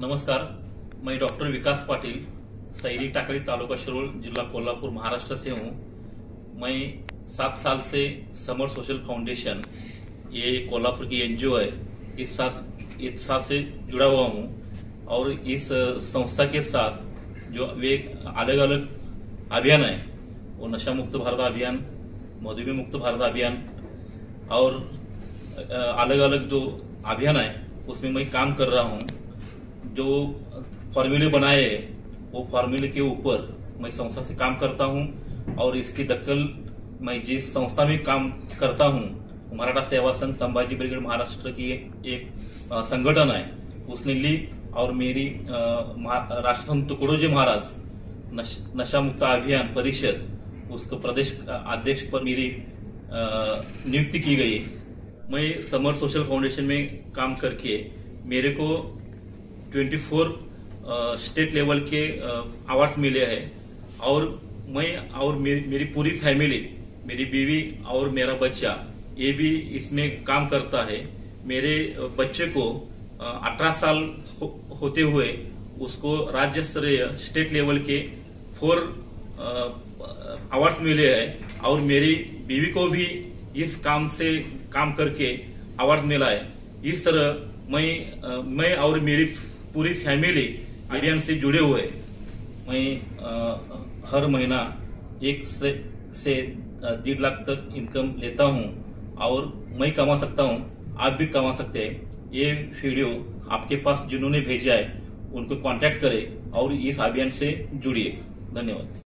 नमस्कार, मैं डॉक्टर विकास पाटिल, सैरी टाकळी, तालुका शिरोळ, जिला कोल्हापुर, महाराष्ट्र से हूँ। मैं 7 साल से समर सोशल फाउंडेशन, ये कोल्हापुर की एनजीओ है, इस साथ से जुड़ा हुआ हूँ। और इस संस्था के साथ जो वे अलग अलग अभियान है, वो नशा मुक्त भारत अभियान, मधुमेह मुक्त भारत अभियान और अलग अलग जो अभियान है उसमें मैं काम कर रहा हूँ। जो फॉर्मूले बनाए हैं वो फॉर्मूले के ऊपर मैं संस्था से काम करता हूँ और इसकी दखल मैं जिस संस्था में काम करता हूँ, मराठा सेवा संघ संभाजी ब्रिगेड महाराष्ट्र की एक संगठन है, उसने ली और मेरी राष्ट्रसंत तुकडोजी महाराज नशा मुक्त अभियान परिषद, उसको प्रदेश अध्यक्ष पर मेरी नियुक्ति की गई। मैं समर सोशल फाउंडेशन में काम करके मेरे को 24 स्टेट लेवल के अवार्ड्स मिले हैं और मैं और मेरी पूरी फैमिली, मेरी बीवी और मेरा बच्चा, ये भी इसमें काम करता है। मेरे बच्चे को 18 साल होते हुए उसको राज्य स्तरीय स्टेट लेवल के 4 अवार्ड्स मिले हैं और मेरी बीवी को भी इस काम से काम करके अवार्ड मिला है। इस तरह मैं और मेरी पूरी फैमिली अभियान से जुड़े हुए। मैं हर महीना 1 से 1.5 लाख तक इनकम लेता हूं और मैं कमा सकता हूं, आप भी कमा सकते हैं। ये वीडियो आपके पास जिन्होंने भेजा है उनको कांटेक्ट करें और इस अभियान से जुड़िए। धन्यवाद।